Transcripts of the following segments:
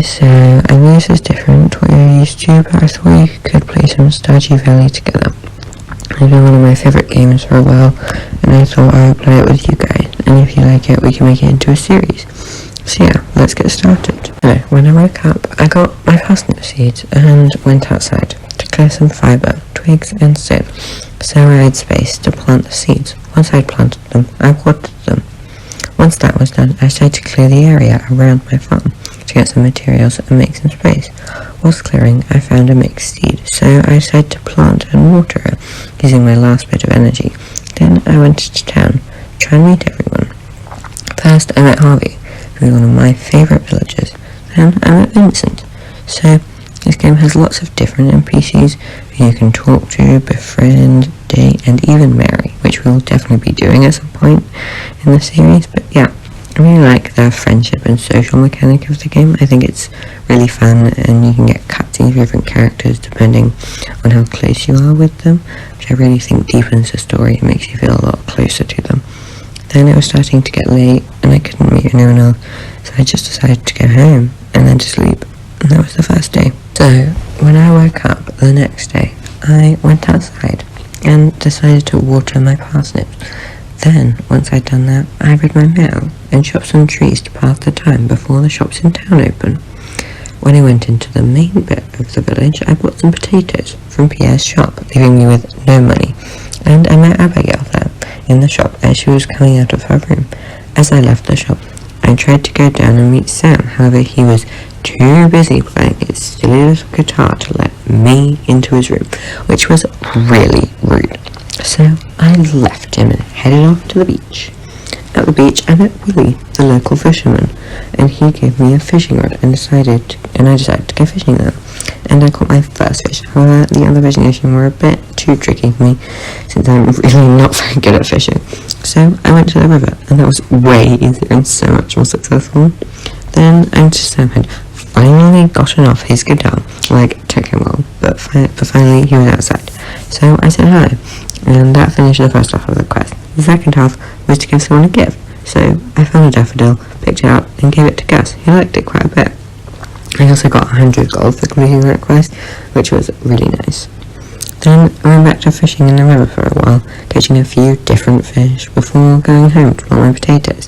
guys, so I know this is different to what you're used to, but I thought we could play some Stardew Valley together. It's been one of my favourite games for a while, and I thought I would play it with you guys, and if you like it, we can make it into a series. So yeah, let's get started. So, when I woke up, I got my parsnip seeds and went outside to clear some fibre, twigs and stone, so I had space to plant the seeds. Once I'd planted them, I watered them. Once that was done, I started to clear the area around my farm to get some materials and make some space. Whilst clearing, I found a mixed seed, so I decided to plant and water it, using my last bit of energy. Then I went to town, to try and meet everyone. First, I met Harvey, who is one of my favourite villagers. Then I met Vincent. So, this game has lots of different NPCs who you can talk to, befriend, date, and even marry, which we'll definitely be doing at some point in the series. But yeah, I really like the friendship and social mechanic of the game. I think it's really fun, and you can get cutscenes for different characters depending on how close you are with them, which I really think deepens the story and makes you feel a lot closer to them. Then it was starting to get late, and I couldn't meet anyone else, so I just decided to go home and then to sleep, and that was the first day. So, when I woke up the next day, I went outside and decided to water my parsnips. Then, once I'd done that, I read my mail and chopped some trees to pass the time before the shops in town open. When I went into the main bit of the village, I bought some potatoes from Pierre's shop, leaving me with no money, and I met Abigail there in the shop as she was coming out of her room. As I left the shop, I tried to go down and meet Sam, however he was too busy playing his silly little guitar to let me into his room, which was really rude. So I left him and headed off to the beach. At the beach, I met Willie, the local fisherman, and he gave me a fishing rod and I decided to go fishing there. And I caught my first fish. However, the other fishing ocean were a bit too tricky for me, since I'm really not very good at fishing. So I went to the river, and that was way easier and so much more successful. Then Sam had finally gotten off his guitar. Like, took him a while, but finally he was outside. So I said hi, and that finished the first half of the quest. The second half was to give someone a gift. So I found a daffodil, picked it up, and gave it to Gus. He liked it quite a bit. I also got 100 gold for completing that quest, which was really nice. Then I went back to fishing in the river for a while, catching a few different fish before going home to plant my potatoes.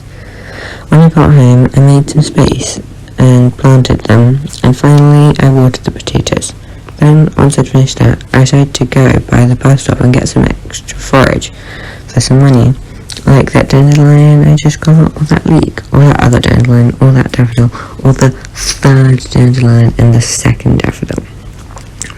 When I got home, I made some space and planted them, and finally I watered the potatoes. Then, once I'd finished that, I decided to go by the bus stop and get some extra forage for some money. Like that dandelion I just got, or that leek, or that other dandelion, or that daffodil, or the third dandelion and the second daffodil.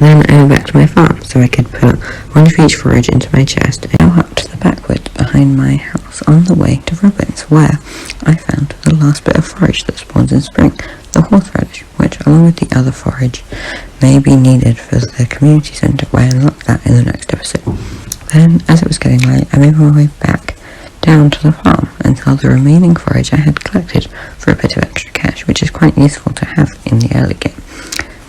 Then I went back to my farm, so I could put one of each forage into my chest and go up to the backwood behind my house on the way to Robin's, where I found the last bit of forage that spawns in spring, the horseradish, which, along with the other forage, may be needed for the community centre, where I unlock that in the next episode. Then, as it was getting late, I made my way back down to the farm and sold the remaining forage I had collected for a bit of extra cash, which is quite useful to have in the early game.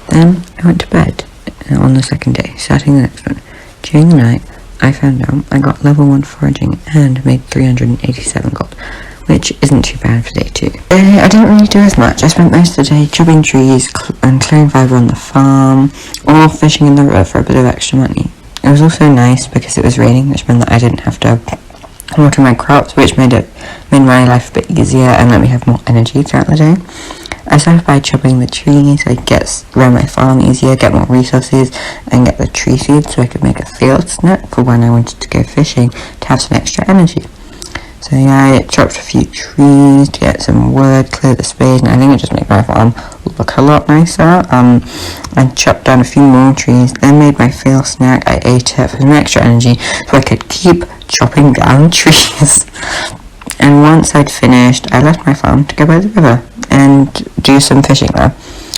Then I went to bed on the second day, starting the next one. During the night, I found out I got level 1 foraging and made 387 gold, which isn't too bad for day 2. I didn't really do as much. I spent most of the day chopping trees and clearing fibre on the farm, or fishing in the river for a bit of extra money. It was also nice because it was raining, which meant that I didn't have to water my crops, which made my life a bit easier and let me have more energy throughout the day. I started by chopping the trees so I could get around my farm easier, get more resources, and get the tree seeds so I could make a field snack for when I wanted to go fishing to have some extra energy. So yeah, I chopped a few trees to get some wood, clear the space, and I think it just made my farm look a lot nicer. I chopped down a few more trees, then made my field snack. I ate it for some extra energy so I could keep chopping down trees. And once I'd finished, I left my farm to go by the river and do some fishing there,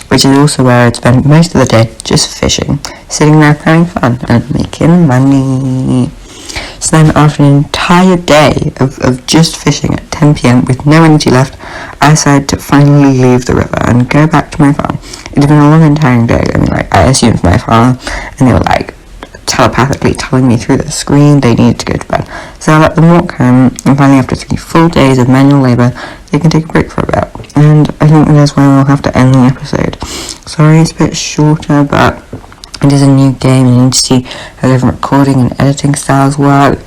which is also where I'd spend most of the day just fishing, sitting there having fun and making money. So then, after an entire day of just fishing at 10 p.m. with no energy left, I decided to finally leave the river and go back to my farm. It had been a long and tiring day. I assumed my farm, and they were telepathically telling me through the screen they needed to go to bed. So I let them walk home, and finally, after 3 full days of manual labour, they can take a break for a bit. And I think that's where we'll have to end the episode. Sorry it's a bit shorter, but it is a new game and you need to see how different recording and editing styles work.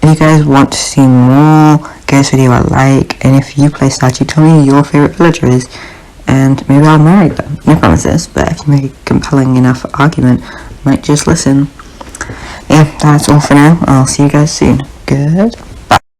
If you guys want to see more, give this video a like, and if you play Stardew, tell me who your favourite villager is, and maybe I'll marry them. No promises, but if you make a compelling enough argument, I might just listen. Yeah, that's all for now. I'll see you guys soon. Good.